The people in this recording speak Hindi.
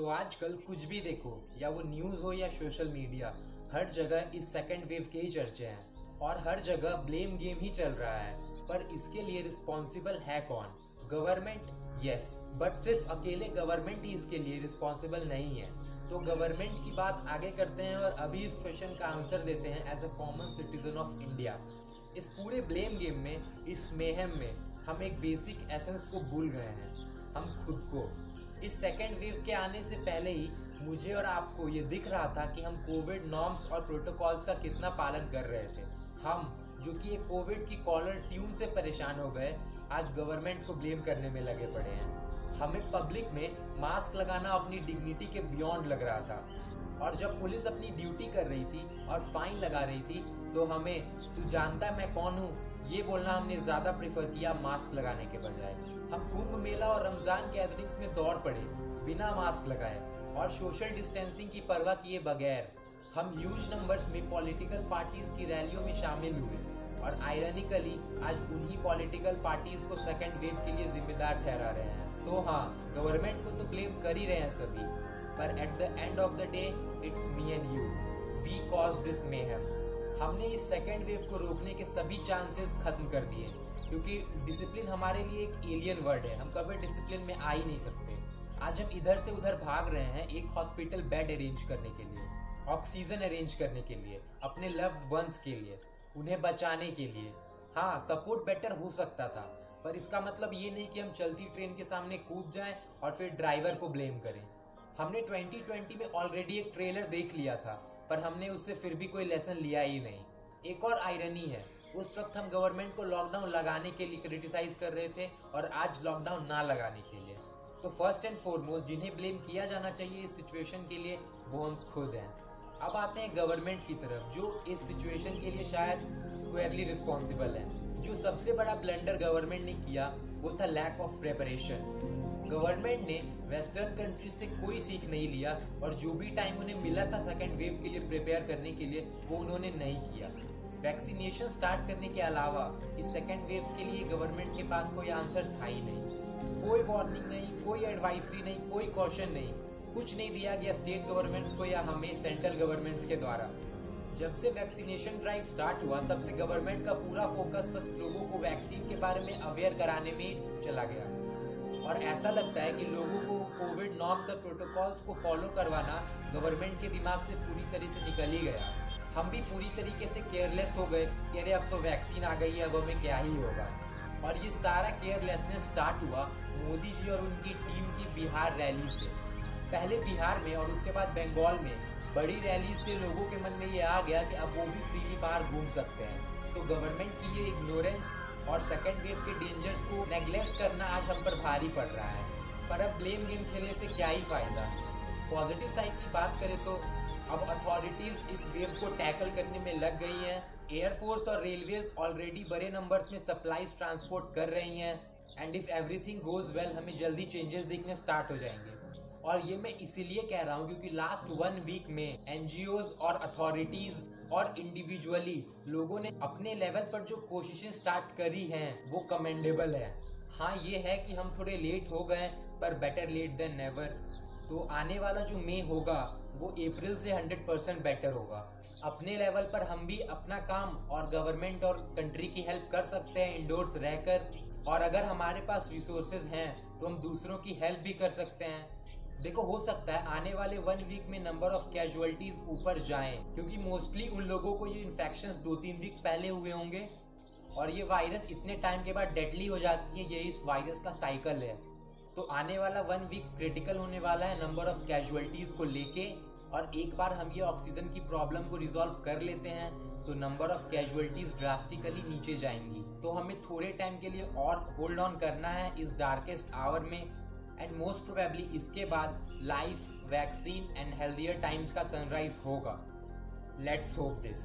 तो आजकल कुछ भी देखो, या वो न्यूज़ हो या सोशल मीडिया, हर जगह इस सेकंड वेव के ही चर्चे हैं और हर जगह ब्लेम गेम ही चल रहा है। पर इसके लिए रिस्पॉन्सिबल है कौन? गवर्नमेंट? यस, बट सिर्फ अकेले गवर्नमेंट ही इसके लिए रिस्पॉन्सिबल नहीं है। तो गवर्नमेंट की बात आगे करते हैं और अभी इस क्वेश्चन का आंसर देते हैं as a common citizen of India. इस पूरे ब्लेम गेम में, इस मेहम में हम एक बेसिक एसेंस को भूल गए हैं, हम खुद को। इस सेकेंड वेव के आने से पहले ही मुझे और आपको ये दिख रहा था कि हम कोविड नॉर्म्स और प्रोटोकॉल्स का कितना पालन कर रहे थे। हम जो कि एक कोविड की कॉलर ट्यून से परेशान हो गए, आज गवर्नमेंट को ब्लेम करने में लगे पड़े हैं। हमें पब्लिक में मास्क लगाना अपनी डिग्निटी के बियॉन्ड लग रहा था, और जब पुलिस अपनी ड्यूटी कर रही थी और फाइन लगा रही थी तो हमें "तू जानता है मैं कौन हूँ" ये बोलना हमने ज़्यादा प्रेफर किया मास्क लगाने के बजाय। हम कुंभ मेला और रमज़ान गैदरिंग्स में दौड़ पड़े बिना मास्क लगाए और सोशल डिस्टेंसिंग की परवाह किए बगैर। हम ह्यूज नंबर्स में पॉलिटिकल पार्टीज की रैलियों में शामिल हुए और आयरनिकली आज उन्हीं पॉलिटिकल पार्टीज को सेकेंड वेव के लिए जिम्मेदार ठहरा रहे हैं। तो हाँ, गवर्नमेंट को तो ब्लेम कर ही रहे हैं सभी, पर at the end of the day it's me and you, we cause this mayhem. हमने इस सेकेंड वेव को रोकने के सभी चांसेस खत्म कर दिए, क्योंकि डिसिप्लिन हमारे लिए एक एलियन वर्ड है। हम कभी डिसिप्लिन में आ ही नहीं सकते। आज हम इधर से उधर भाग रहे हैं एक हॉस्पिटल बेड अरेंज करने के लिए, ऑक्सीजन अरेंज करने के लिए, अपने लव्ड वंस के लिए, उन्हें बचाने के लिए। हाँ, सपोर्ट बेटर हो सकता था, पर इसका मतलब ये नहीं कि हम चलती ट्रेन के सामने कूद जाएं और फिर ड्राइवर को ब्लेम करें। हमने 2020 में ऑलरेडी एक ट्रेलर देख लिया था, पर हमने उससे फिर भी कोई लेसन लिया ही नहीं। एक और आयरनी है, उस वक्त हम गवर्नमेंट को लॉकडाउन लगाने के लिए क्रिटिसाइज कर रहे थे और आज लॉकडाउन ना लगाने के लिए। तो फर्स्ट एंड फॉरमोस्ट जिन्हें ब्लेम किया जाना चाहिए इस सिचुएशन के लिए, वो हम खुद हैं। अब आते हैं गवर्नमेंट की तरफ, जो इस सिचुएशन के लिए शायद स्क्वायरली रिस्पॉन्सिबल है। जो सबसे बड़ा ब्लंडर गवर्नमेंट ने किया वो था लैक ऑफ प्रिपरेशन। गवर्नमेंट ने वेस्टर्न कंट्रीज से कोई सीख नहीं लिया और जो भी टाइम उन्हें मिला था सेकेंड वेव के लिए प्रिपेयर करने के लिए, वो उन्होंने नहीं किया। वैक्सीनेशन स्टार्ट करने के अलावा इस सेकेंड वेव के लिए गवर्नमेंट के पास कोई आंसर था ही नहीं। कोई वार्निंग नहीं, कोई एडवाइजरी नहीं, कोई कॉशन नहीं, कुछ नहीं दिया गया स्टेट गवर्नमेंट को या हमें सेंट्रल गवर्नमेंट्स के द्वारा। जब से वैक्सीनेशन ड्राइव स्टार्ट हुआ तब से गवर्नमेंट का पूरा फोकस बस लोगों को वैक्सीन के बारे में अवेयर कराने में चला गया, और ऐसा लगता है कि लोगों को कोविड नॉर्म्स और प्रोटोकॉल्स को फॉलो करवाना गवर्नमेंट के दिमाग से पूरी तरह से निकल ही गया। हम भी पूरी तरीके से केयरलेस हो गए कि अरे अब तो वैक्सीन आ गई है, अब हमें क्या ही होगा। और ये सारा केयरलेसनेस स्टार्ट हुआ मोदी जी और उनकी टीम की बिहार रैली से। पहले बिहार में और उसके बाद बंगाल में बड़ी रैली से लोगों के मन में ये आ गया कि अब वो भी फ्रीली बाहर घूम सकते हैं। तो गवर्नमेंट की ये इग्नोरेंस और सेकेंड वेव के डेंजर्स को नेग्लेक्ट करना आज हम पर भारी पड़ रहा है। पर अब ब्लेम गेम खेलने से क्या ही फायदा। पॉजिटिव साइड की बात करें तो अब अथॉरिटीज इस वेव को टैकल करने में लग गई हैं। एयरफोर्स और रेलवेज ऑलरेडी बड़े नंबर्स में सप्लाईज ट्रांसपोर्ट कर रही हैं, and if everything goes well हमें जल्दी चेंजेस दिखने स्टार्ट हो जाएंगे। और ये मैं इसीलिए कह रहा हूँ क्योंकि लास्ट 1 वीक में एनजीओज और अथॉरिटीज और इंडिविजुअली लोगों ने अपने लेवल पर जो कोशिशें स्टार्ट करी हैं वो कमेंडेबल है। हाँ, ये है कि हम थोड़े लेट हो गए, पर बेटर लेट देन नेवर। तो आने वाला जो मई होगा वो अप्रैल से 100% बेटर होगा। अपने लेवल पर हम भी अपना काम और गवर्नमेंट और कंट्री की हेल्प कर सकते हैं इंडोर्स रहकर, और अगर हमारे पास रिसोर्सेज हैं तो हम दूसरों की हेल्प भी कर सकते हैं। देखो, हो सकता है आने वाले 1 वीक में नंबर ऑफ कैजुअलिटीज ऊपर जाएं, क्योंकि मोस्टली उन लोगों को ये इन्फेक्शंस 2-3 वीक पहले हुए होंगे और ये वायरस इतने टाइम के बाद डेडली हो जाती है। ये इस वायरस का साइकिल है। तो आने वाला 1 वीक क्रिटिकल होने वाला है नंबर ऑफ कैजुअलिटीज को लेके, और एक बार हम ये ऑक्सीजन की प्रॉब्लम को रिजॉल्व कर लेते हैं तो नंबर ऑफ कैजुअलिटीज ड्रास्टिकली नीचे जाएंगी। तो हमें थोड़े टाइम के लिए और होल्ड ऑन करना है इस डार्केस्ट आवर में, एंड मोस्ट प्रोबेबली इसके बाद life, vaccine and healthier times का सनराइज होगा। Let's hope this.